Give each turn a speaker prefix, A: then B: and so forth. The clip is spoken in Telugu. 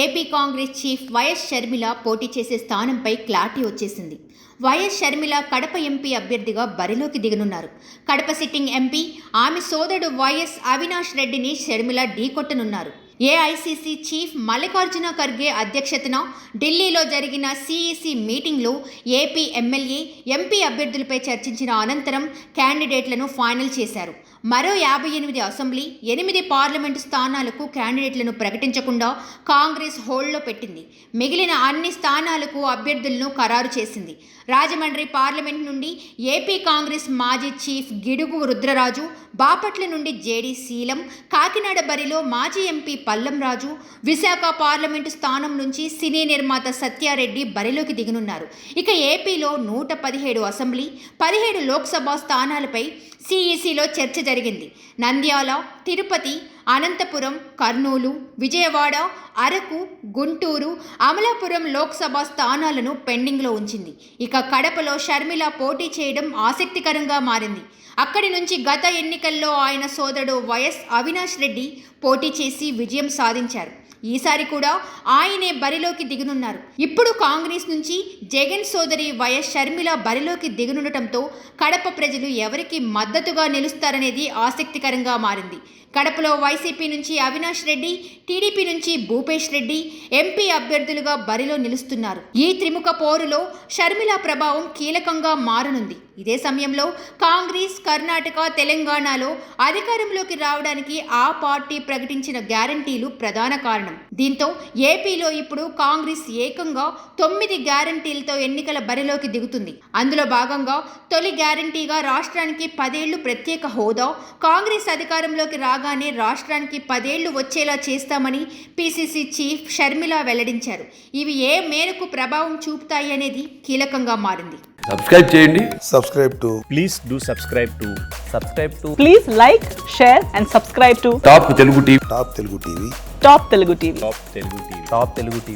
A: AP Congress chief YS Sharmila పోటీ చేసే స్థానంపై క్లారిటీ వచ్చేసింది. వైఎస్ షర్మిల కడప ఎంపీ అభ్యర్థిగా బరిలోకి దిగనున్నారు. కడప సిట్టింగ్ ఎంపీ, ఆమె సోదరుడు వైఎస్ అవినాష్ రెడ్డిని షర్మిల ఢీకొట్టనున్నారు. ఏఐసీసీ చీఫ్ మల్లికార్జున ఖర్గే అధ్యక్షతన ఢిల్లీలో జరిగిన సిఈసి మీటింగ్లో ఏపీ ఎమ్మెల్యే, ఎంపీ అభ్యర్థులపై చర్చించిన అనంతరం క్యాండిడేట్లను ఫైనల్ చేశారు. మరో 58 అసెంబ్లీ, 8 పార్లమెంటు స్థానాలకు క్యాండిడేట్లను ప్రకటించకుండా కాంగ్రెస్ హోల్డ్లో పెట్టింది. మిగిలిన అన్ని స్థానాలకు అభ్యర్థులను ఖరారు చేసింది. రాజమండ్రి పార్లమెంట్ నుండి ఏపీ కాంగ్రెస్ మాజీ చీఫ్ గిడుగు రుద్రరాజు, బాపట్ల నుండి జేడీ శీలం, కాకినాడ బరిలో మాజీ ఎంపీ పల్లం రాజు, విశాఖ పార్లమెంటు స్థానం నుంచి సినీ నిర్మాత సత్యారెడ్డి బరిలోకి దిగనున్నారు. ఇక ఏపీలో 117 అసెంబ్లీ, 17 లోక్సభ స్థానాలపై సిఈసిలో చర్చ జరిగింది. నంద్యాల, తిరుపతి, అనంతపురం, కర్నూలు, విజయవాడ, అరకు, గుంటూరు, అమలాపురం లోక్సభ స్థానాలను పెండింగ్లో ఉంచింది. ఇక కడపలో షర్మిల పోటీ చేయడం ఆసక్తికరంగా మారింది. అక్కడి నుంచి గత ఎన్నికల్లో ఆయన సోదరుడు వైఎస్ అవినాష్ రెడ్డి పోటీ చేసి విజయం సాధించారు. ఈసారి కూడా ఆయనే బరిలోకి దిగనున్నారు. ఇప్పుడు కాంగ్రెస్ నుంచి జగన్ సోదరి వైఎస్ షర్మిల బరిలోకి దిగనుండటంతో కడప ప్రజలు ఎవరికి మద్దతుగా నిలుస్తారనేది ఆసక్తికరంగా మారింది. కడపలో వైసీపీ నుంచి అవినాష్ రెడ్డి, టీడీపీ నుంచి భూపేష్ రెడ్డి ఎంపీ అభ్యర్థులుగా బరిలో నిలుస్తున్నారు. ఈ త్రిముఖ పోరులో షర్మిల ప్రభావం కీలకంగా మారనుంది. ఇదే సమయంలో కాంగ్రెస్ కర్ణాటక, తెలంగాణలో అధికారంలోకి రావడానికి ఆ పార్టీ ప్రకటించిన గ్యారంటీలు ప్రధాన కారణం. దీంతో ఏపీలో ఇప్పుడు కాంగ్రెస్ ఏకంగా 9 గ్యారంటీలతో ఎన్నికల బరిలోకి దిగుతుంది. అందులో భాగంగా తొలి గ్యారంటీగా రాష్ట్రానికి 10 ఏళ్లు ప్రత్యేక హోదా, కాంగ్రెస్ అధికారంలోకి రాగానే రాష్ట్రానికి 10 ఏళ్లు వచ్చేలా చేస్తామని పీసీసీ చీఫ్ షర్మిల వెల్లడించారు. ఇవి ఏ మేరకు ప్రభావం చూపుతాయి అనేది కీలకంగా మారింది.
B: సబ్స్క్రైబ్ చేయండి.
C: Please do subscribe to
D: Please like, share and subscribe to
B: top Telugu TV.
D: Top Telugu TV.
C: Top Telugu TV.